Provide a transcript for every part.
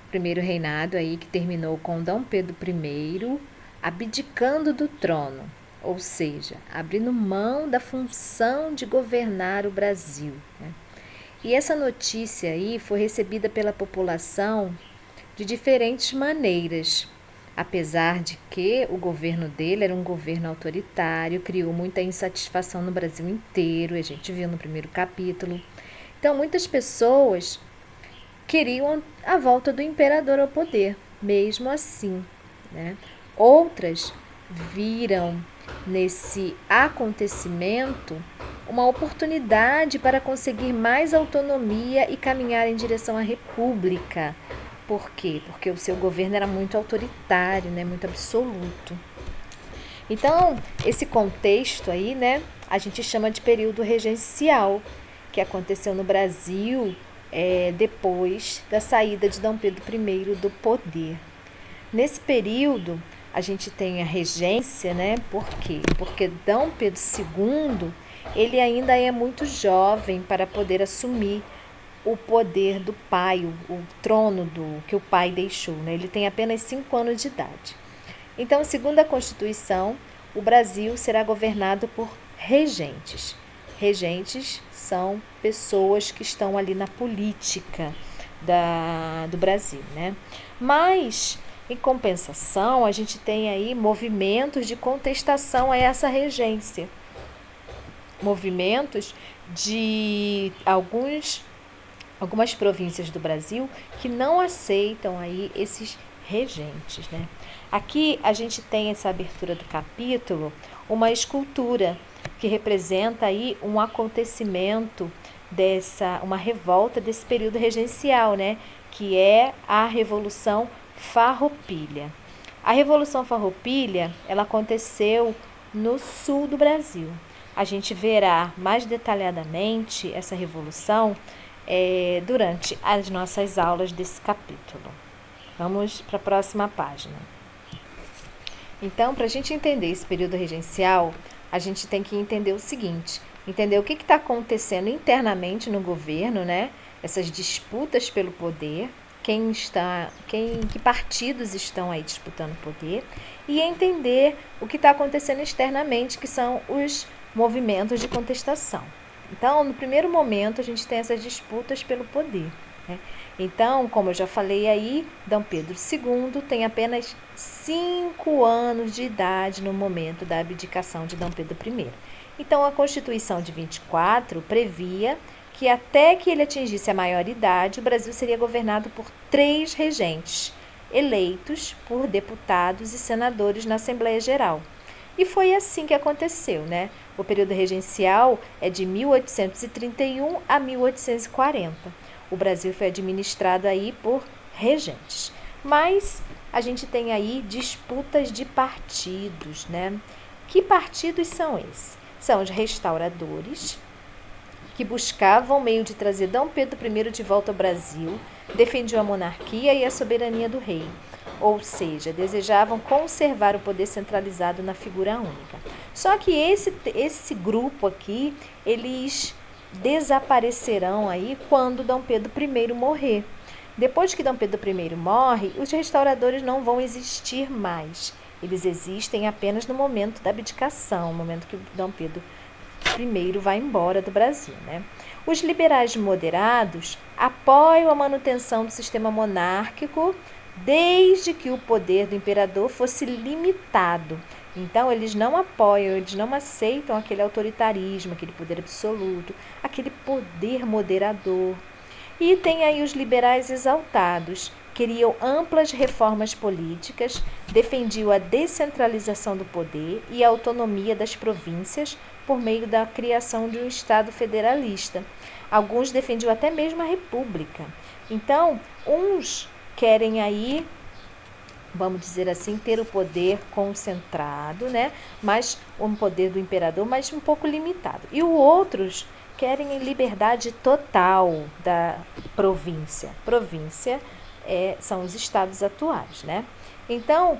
primeiro reinado aí que terminou com Dom Pedro I abdicando do trono, ou seja, abrindo mão da função de governar o Brasil, né? E essa notícia aí foi recebida pela população de diferentes maneiras, apesar de que o governo dele era um governo autoritário, criou muita insatisfação no Brasil inteiro, a gente viu no primeiro capítulo. Então, muitas pessoas queriam a volta do imperador ao poder, mesmo assim, né? Outras viram nesse acontecimento uma oportunidade para conseguir mais autonomia e caminhar em direção à república. Por quê? Porque o seu governo era muito autoritário, né? Muito absoluto. Então, esse contexto aí, né, a gente chama de período regencial, que aconteceu no Brasil depois da saída de Dom Pedro I do poder. Nesse período, a gente tem a regência, né? Por quê? Porque Dom Pedro II, ele ainda é muito jovem para poder assumir o poder do pai, o trono que o pai deixou, né? Ele tem apenas 5 anos de idade. Então, segundo a Constituição, o Brasil será governado por regentes. Regentes são pessoas que estão ali na política do Brasil, né? Mas, em compensação, a gente tem aí movimentos de contestação a essa regência. Movimentos de algumas províncias do Brasil que não aceitam aí esses regentes, né? Aqui a gente tem essa abertura do capítulo, uma escultura que representa aí um acontecimento uma revolta desse período regencial, né? Que é a Revolução Farroupilha. A Revolução Farroupilha, ela aconteceu no sul do Brasil. A gente verá mais detalhadamente essa revolução durante as nossas aulas desse capítulo. Vamos para a próxima página. Então, para a gente entender esse período regencial, a gente tem que entender o seguinte, entender o que está acontecendo internamente no governo, né? Essas disputas pelo poder, que partidos estão aí disputando poder, e entender o que está acontecendo externamente, que são os movimentos de contestação. Então, no primeiro momento, a gente tem essas disputas pelo poder, né? Então, como eu já falei aí, Dom Pedro II tem apenas 5 anos de idade no momento da abdicação de Dom Pedro I. Então, a Constituição de 24 previa que até que ele atingisse a maioridade, o Brasil seria governado por 3 regentes, eleitos por deputados e senadores na Assembleia Geral. E foi assim que aconteceu, né? O período regencial é de 1831 a 1840. O Brasil foi administrado aí por regentes. Mas a gente tem aí disputas de partidos, né? Que partidos são esses? São os restauradores, que buscavam meio de trazer Dom Pedro I de volta ao Brasil, defendiam a monarquia e a soberania do rei, ou seja, desejavam conservar o poder centralizado na figura única. Só que esse grupo aqui, eles desaparecerão aí quando Dom Pedro I morrer. Depois que Dom Pedro I morre, os restauradores não vão existir mais. Eles existem apenas no momento da abdicação, no momento que Dom Pedro I vai embora do Brasil, né? Os liberais moderados apoiam a manutenção do sistema monárquico desde que o poder do imperador fosse limitado. Então, eles não apoiam, eles não aceitam aquele autoritarismo, aquele poder absoluto, aquele poder moderador. E tem aí os liberais exaltados, queriam amplas reformas políticas, defendiam a descentralização do poder e a autonomia das províncias por meio da criação de um Estado federalista. Alguns defendiam até mesmo a república. Então, uns querem aí, vamos dizer assim, ter o poder concentrado, né? Mas um poder do imperador, mas um pouco limitado. E os outros querem liberdade total da província. Província são os estados atuais, né? Então,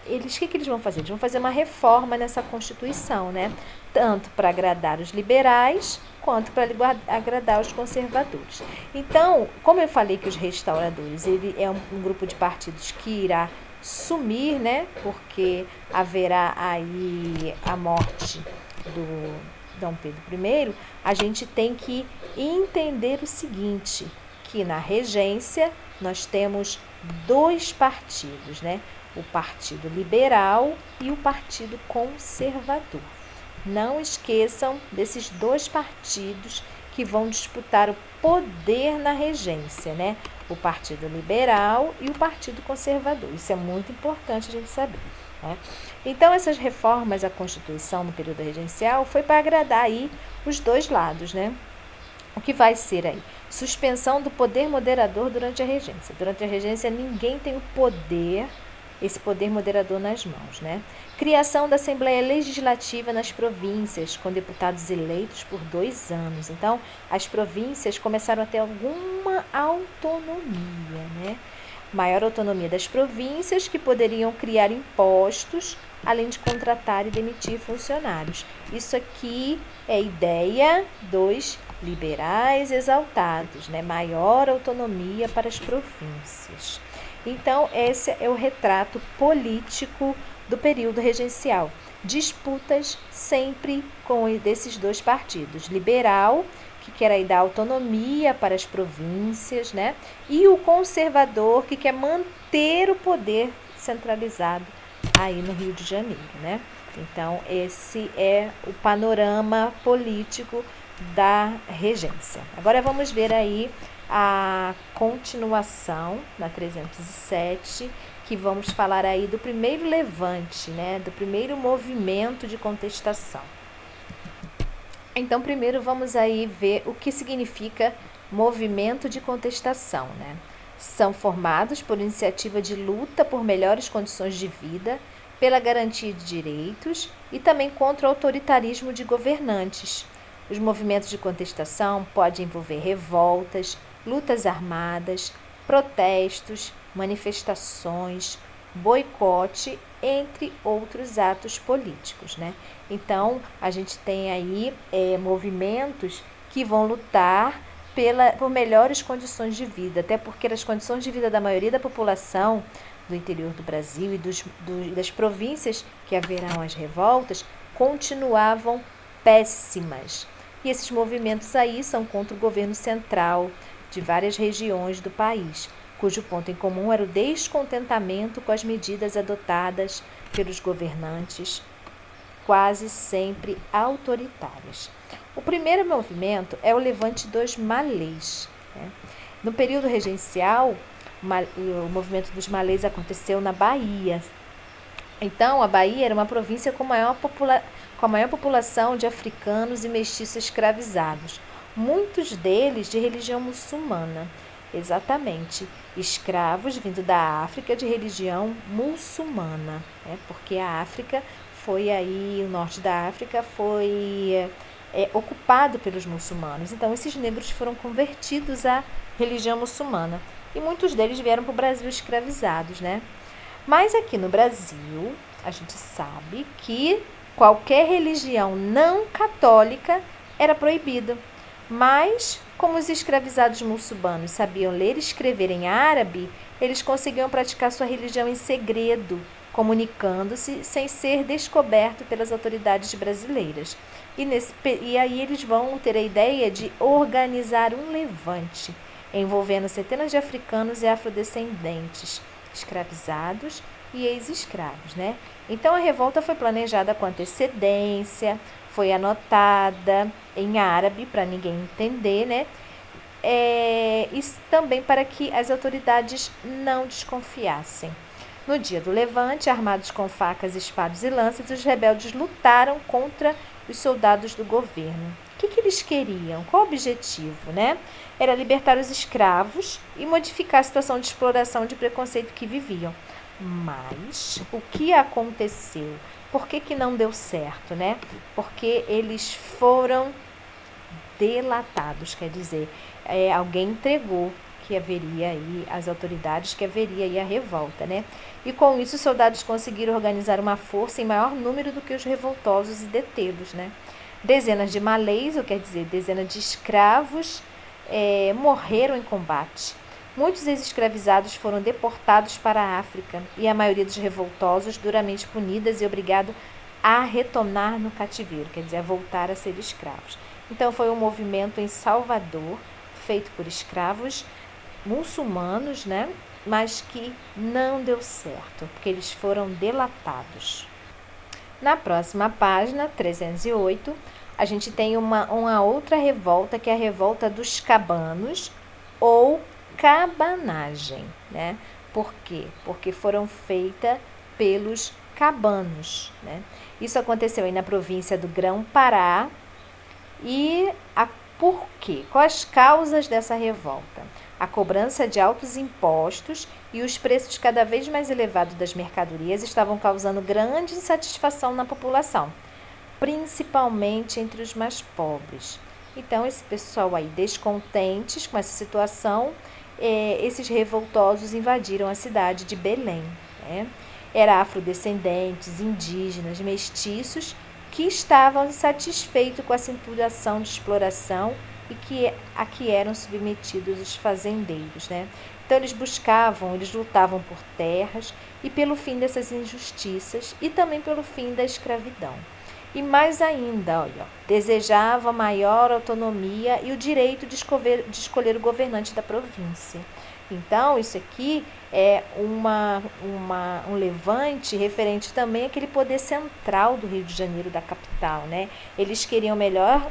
o que eles vão fazer? Eles vão fazer uma reforma nessa Constituição, né? tanto para agradar os liberais quanto para agradar os conservadores. Então, como eu falei que os restauradores, ele é um grupo de partidos que irá sumir, né? Porque haverá aí a morte do Dom Pedro I, a gente tem que entender o seguinte, que na regência nós temos dois partidos, né? O Partido Liberal e o Partido Conservador. Não esqueçam desses dois partidos que vão disputar o poder na regência, né? O Partido Liberal e o Partido Conservador. Isso é muito importante a gente saber, né? Então, essas reformas à Constituição no período regencial foi para agradar aí os dois lados, né? O que vai ser aí? Suspensão do poder moderador durante a regência. Durante a regência, ninguém tem o poder, esse poder moderador nas mãos, né? Criação da Assembleia Legislativa nas províncias, com deputados eleitos por 2 anos. Então, as províncias começaram a ter alguma autonomia, né? Maior autonomia das províncias, que poderiam criar impostos, além de contratar e demitir funcionários. Isso aqui é a ideia dos liberais exaltados, né? Maior autonomia para as províncias. Então, esse é o retrato político do período regencial. Disputas sempre com desses dois partidos, liberal, que quer aí dar autonomia para as províncias, né? E o conservador, que quer manter o poder centralizado aí no Rio de Janeiro, né? Então, esse é o panorama político da regência. Agora vamos ver aí a continuação, na 307, que vamos falar aí do primeiro levante, né? Do primeiro movimento de contestação. Então, primeiro vamos aí ver o que significa movimento de contestação, né? São formados por iniciativa de luta por melhores condições de vida, pela garantia de direitos e também contra o autoritarismo de governantes. Os movimentos de contestação podem envolver revoltas, lutas armadas, protestos, manifestações, boicote, entre outros atos políticos, né? Então, a gente tem aí movimentos que vão lutar por melhores condições de vida, até porque as condições de vida da maioria da população do interior do Brasil e das províncias que haverão as revoltas continuavam péssimas. E esses movimentos aí são contra o governo central de várias regiões do país, cujo ponto em comum era o descontentamento com as medidas adotadas pelos governantes, quase sempre autoritárias. O primeiro movimento é o Levante dos Malês, né? No período regencial, o movimento dos malês aconteceu na Bahia. Então, a Bahia era uma província com a maior população de africanos e mestiços escravizados, muitos deles de religião muçulmana. Exatamente, escravos vindo da África de religião muçulmana, né? Porque a África foi aí, o norte da África foi ocupado pelos muçulmanos. Então, esses negros foram convertidos à religião muçulmana e muitos deles vieram para o Brasil escravizados, né? Mas aqui no Brasil, a gente sabe que qualquer religião não católica era proibida. Mas, como os escravizados muçulmanos sabiam ler e escrever em árabe, eles conseguiam praticar sua religião em segredo, comunicando-se sem ser descoberto pelas autoridades brasileiras. E aí eles vão ter a ideia de organizar um levante, envolvendo centenas de africanos e afrodescendentes, escravizados e ex-escravos, né? Então, a revolta foi planejada com antecedência, foi anotada em árabe para ninguém entender, né? E também para que as autoridades não desconfiassem. No dia do levante, armados com facas, espadas e lanças, os rebeldes lutaram contra os soldados do governo. O que eles queriam? Qual o objetivo, né? Era libertar os escravos e modificar a situação de exploração e de preconceito que viviam. Mas o que aconteceu? Por que não deu certo, né? Porque eles foram delatados, quer dizer, alguém entregou que haveria aí, as autoridades, que haveria aí a revolta, né? E com isso os soldados conseguiram organizar uma força em maior número do que os revoltosos e detê-los, né? Dezenas de malês, ou quer dizer, dezenas de escravos, morreram em combate. Muitos ex-escravizados foram deportados para a África e a maioria dos revoltosos duramente punidas e obrigados a retornar no cativeiro, quer dizer, a voltar a ser escravos. Então foi um movimento em Salvador, feito por escravos muçulmanos, né? Mas que não deu certo, porque eles foram delatados. Na próxima página, 308, a gente tem uma outra revolta, que é a revolta dos cabanos, ou cabanagem, né? Por quê? Porque foram feitas pelos cabanos, né? Isso aconteceu aí na província do Grão-Pará. E por quê? Quais as causas dessa revolta? A cobrança de altos impostos e os preços cada vez mais elevados das mercadorias estavam causando grande insatisfação na população, principalmente entre os mais pobres. Então, esse pessoal aí, descontentes com essa situação, esses revoltosos invadiram a cidade de Belém, né? Eram afrodescendentes, indígenas, mestiços, que estavam insatisfeitos com a situação de exploração e a que eram submetidos os fazendeiros, né? Então eles lutavam por terras e pelo fim dessas injustiças e também pelo fim da escravidão. E mais ainda, olha, desejavam maior autonomia e o direito de escolher o governante da província. Então, isso aqui é um levante referente também àquele poder central do Rio de Janeiro, da capital, né? Eles queriam melhor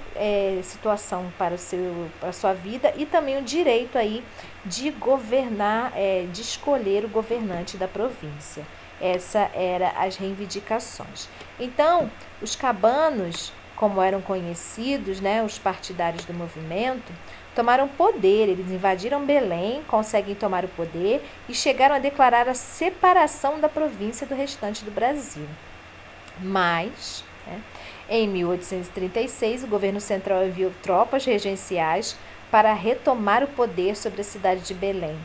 situação para a sua vida e também o direito aí de governar, de escolher o governante da província. Essa era as reivindicações. Então, os cabanos, como eram conhecidos, né, os partidários do movimento, tomaram poder, eles invadiram Belém, conseguem tomar o poder e chegaram a declarar a separação da província do restante do Brasil. Mas, né, em 1836, o governo central enviou tropas regenciais para retomar o poder sobre a cidade de Belém,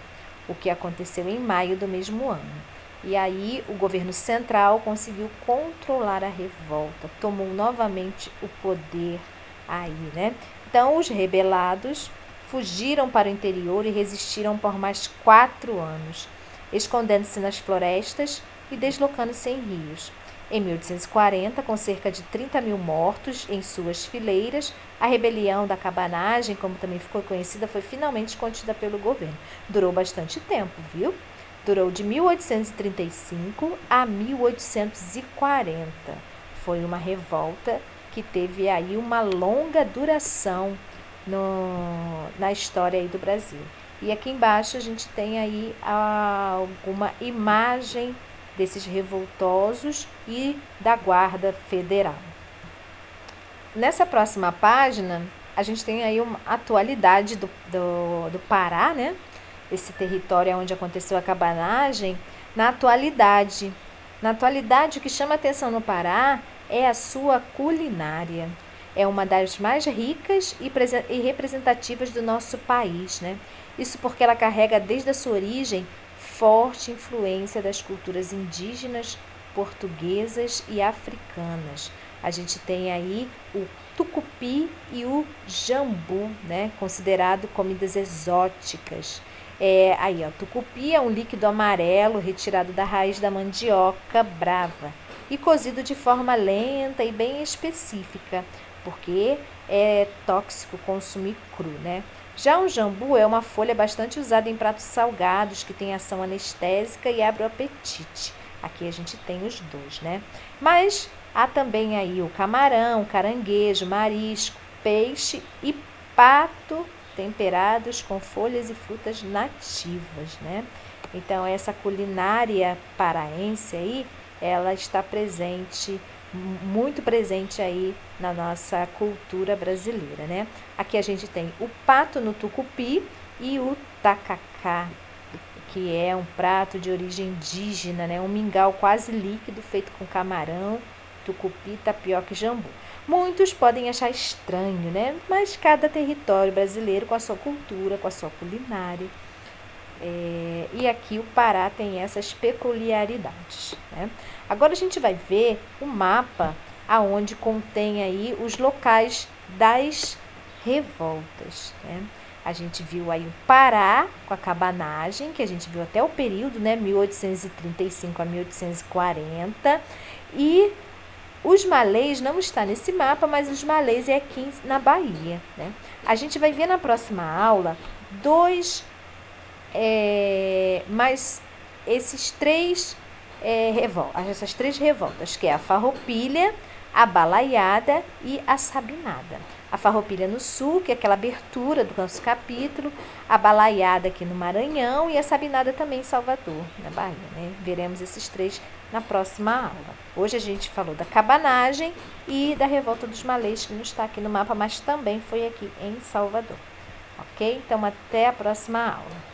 o que aconteceu em maio do mesmo ano. E aí o governo central conseguiu controlar a revolta, tomou novamente o poder aí, né? Então os rebelados fugiram para o interior e resistiram por mais 4 anos, escondendo-se nas florestas e deslocando-se em rios. Em 1840, com cerca de 30 mil mortos em suas fileiras, a rebelião da cabanagem, como também ficou conhecida, foi finalmente contida pelo governo. Durou bastante tempo, viu? Durou de 1835 a 1840. Foi uma revolta que teve aí uma longa duração na história aí do Brasil. E aqui embaixo a gente tem aí alguma imagem desses revoltosos e da Guarda Federal. Nessa próxima página, a gente tem aí uma atualidade do Pará, né? Esse território onde aconteceu a cabanagem, na atualidade. Na atualidade, o que chama atenção no Pará é a sua culinária. É uma das mais ricas e representativas do nosso país, né? Isso porque ela carrega desde a sua origem forte influência das culturas indígenas, portuguesas e africanas. A gente tem aí o tucupi e o jambu, né? Considerado comidas exóticas. Aí, ó, tucupi é um líquido amarelo retirado da raiz da mandioca brava e cozido de forma lenta e bem específica, porque é tóxico consumir cru, né? Já o jambu é uma folha bastante usada em pratos salgados, que tem ação anestésica e abre o apetite. Aqui a gente tem os dois, né? Mas há também aí o camarão, caranguejo, marisco, peixe e pato temperados com folhas e frutas nativas, né? Então, essa culinária paraense aí, ela está presente, muito presente aí na nossa cultura brasileira, né? Aqui a gente tem o pato no tucupi e o tacacá, que é um prato de origem indígena, né? Um mingau quase líquido feito com camarão, tucupi, tapioca e jambu. Muitos podem achar estranho, né? Mas cada território brasileiro com a sua cultura, com a sua culinária. E aqui o Pará tem essas peculiaridades, né? Agora a gente vai ver o mapa aonde contém aí os locais das revoltas, né? A gente viu aí o Pará com a cabanagem, que a gente viu até o período, né, 1835 a 1840, e os malês não está nesse mapa, mas os malês é aqui na Bahia, né? A gente vai ver na próxima aula mais essas três revoltas, que é a Farroupilha, a Balaiada e a Sabinada. A Farroupilha no sul, que é aquela abertura do nosso capítulo, a Balaiada aqui no Maranhão e a Sabinada também em Salvador, na Bahia, né? Veremos esses três na próxima aula. Hoje a gente falou da cabanagem e da revolta dos malês, que não está aqui no mapa, mas também foi aqui em Salvador. Ok? Então, até a próxima aula.